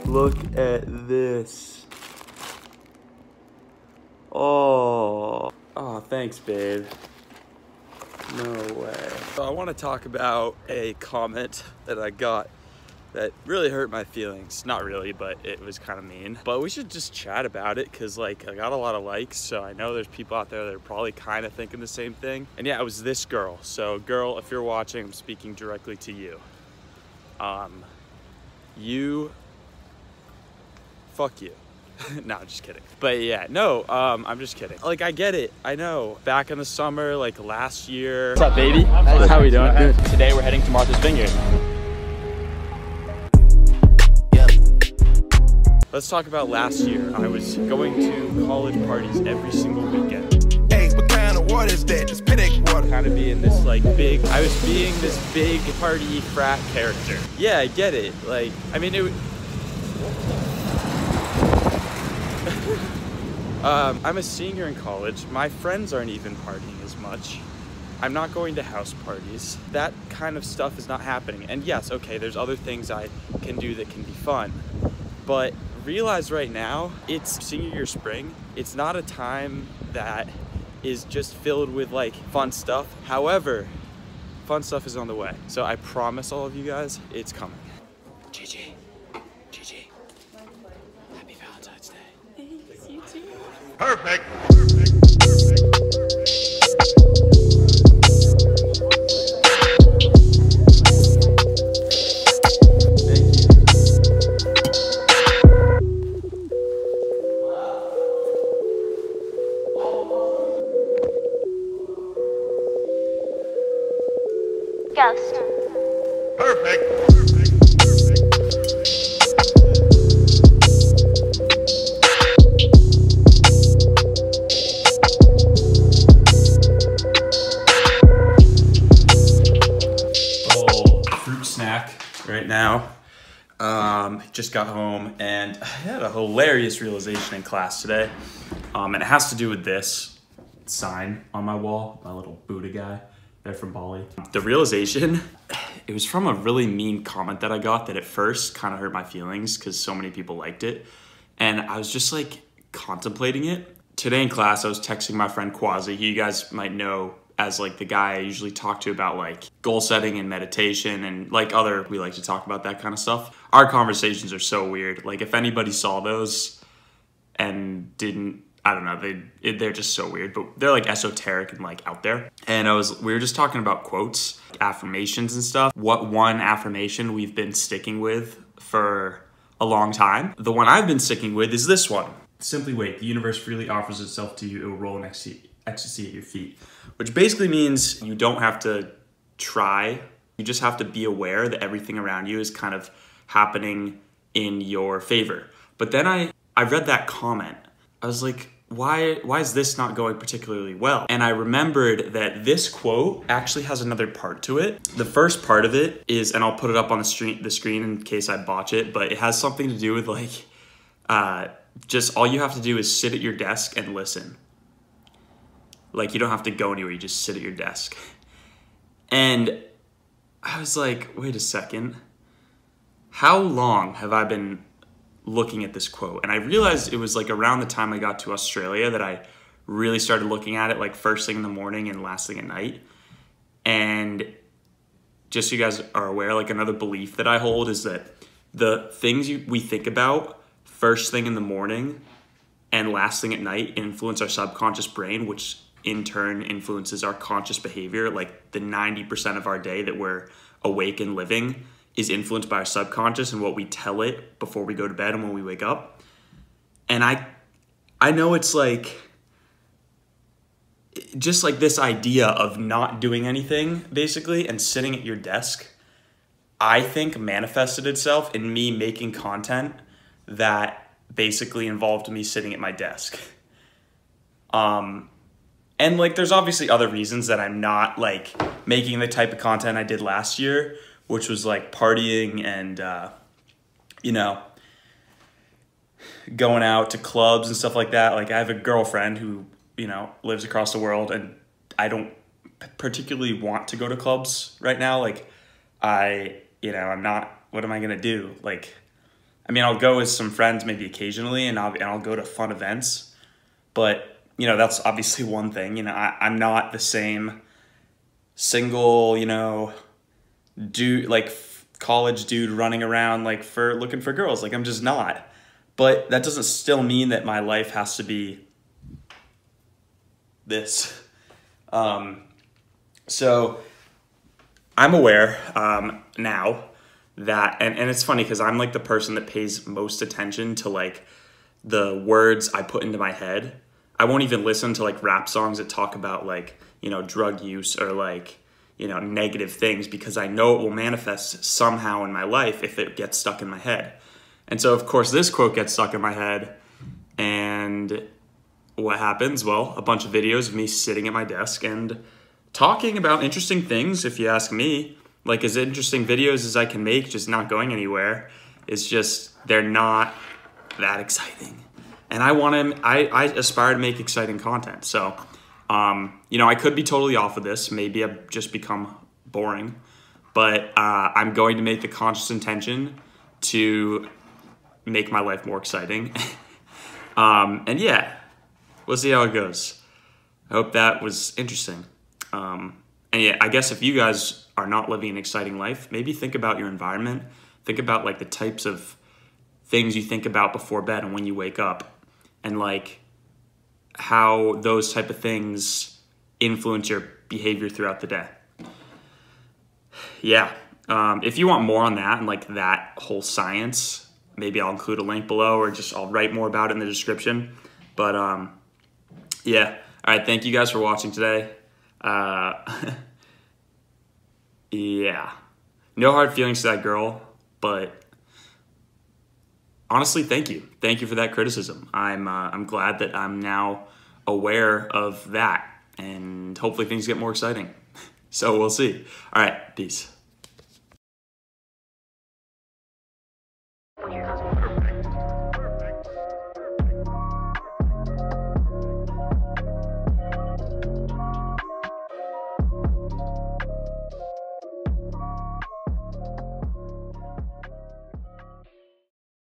Look at this. Oh, thanks, babe. No way. So I want to talk about a comment that I got that really hurt my feelings. Not really, but it was kind of mean. But we should just chat about it because like I got a lot of likes, so I know there's people out there that are probably kind of thinking the same thing. And yeah, it was this girl. So girl, if you're watching, I'm speaking directly to you. Fuck you. No, I'm just kidding. But yeah, no, I'm just kidding. Like, I get it. I know. Back in the summer, like last year. What's up, baby? How are we doing? Good. Today we're heading to Martha's Vineyard. Let's talk about last year. I was going to college parties every single weekend. Hey, what kind of water is that? It's Pinnacle water. Kind of being this like I was being this big party frat character. Yeah, I get it. Like, I mean, I'm a senior in college. My friends aren't even partying as much. I'm not going to house parties. That kind of stuff is not happening. And yes, okay, there's other things I can do that can be fun. But realize right now, it's senior year spring. It's not a time that is just filled with like fun stuff. However, fun stuff is on the way. So I promise all of you guys, it's coming. GG. GG. Happy Valentine's Day. Thanks, you too. Perfect. Ghost. Perfect. Fruit snack right now. Just got home and I had a hilarious realization in class today. And it has to do with this sign on my wall, my little Buddha guy. They're from Bali. The realization, it was from a really mean comment that I got that at first kind of hurt my feelings because so many people liked it. And I was just like contemplating it. Today in class, I was texting my friend Quasi. You guys might know as like the guy I usually talk to about like goal setting and meditation and like we like to talk about that kind of stuff. Our conversations are so weird. Like if anybody saw those and didn't, I don't know, they're just so weird, but they're like esoteric and like out there. And we were just talking about quotes, affirmations and stuff. What one affirmation we've been sticking with for a long time. The one I've been sticking with is this one. Simply wait, the universe freely offers itself to you. It will roll in ecstasy at your feet. Which basically means you don't have to try. You just have to be aware that everything around you is kind of happening in your favor. But then I read that comment. I was like, why is this not going particularly well? And I remembered that this quote actually has another part to it. The first part of it is, and I'll put it up on the screen in case I botch it, but it has something to do with like, just all you have to do is sit at your desk and listen. Like you don't have to go anywhere, you just sit at your desk. And I was like, wait a second. How long have I been looking at this quote? And I realized it was like around the time I got to Australia that I really started looking at it, like first thing in the morning and last thing at night. And just so you guys are aware, like another belief that I hold is that the things we think about first thing in the morning and last thing at night influence our subconscious brain, which in turn influences our conscious behavior. Like the 90% of our day that we're awake and living is influenced by our subconscious and what we tell it before we go to bed and when we wake up. And I know it's like, just like this idea of not doing anything basically and sitting at your desk, I think manifested itself in me making content that basically involved me sitting at my desk. And like, there's obviously other reasons that I'm not like making the type of content I did last year, which was like partying and, you know, going out to clubs and stuff like that. Like I have a girlfriend who, you know, lives across the world and I don't particularly want to go to clubs right now. Like I'm not, what am I going to do? Like, I mean, I'll go with some friends maybe occasionally, and I'll go to fun events. But, you know, that's obviously one thing. You know, I'm not the same single, you know, dude, like college dude running around like looking for girls. Like, I'm just not. But that doesn't still mean that my life has to be this. So I'm aware now that, and it's funny because I'm like the person that pays most attention to like the words I put into my head. I won't even listen to like rap songs that talk about like, you know, drug use or like, you know, negative things, because I know it will manifest somehow in my life if it gets stuck in my head. And so of course this quote gets stuck in my head, and what happens? Well, a bunch of videos of me sitting at my desk and talking about interesting things, if you ask me. Like, as interesting videos as I can make, just not going anywhere, is just, they're not that exciting. And I aspire to make exciting content. So, you know, I could be totally off of this. Maybe I've just become boring. But I'm going to make the conscious intention to make my life more exciting. And yeah, we'll see how it goes. I hope that was interesting. And yeah, I guess if you guys are not living an exciting life, maybe think about your environment. Think about like the types of things you think about before bed and when you wake up, and like how those type of things influence your behavior throughout the day. Yeah. If you want more on that and like that whole science, maybe I'll include a link below, or just I'll write more about it in the description. But yeah. All right. Thank you guys for watching today. Yeah, no hard feelings to that girl, but honestly, thank you for that criticism. I'm glad that I'm now aware of that, and hopefully things get more exciting. So we'll see. All right, peace. Perfect.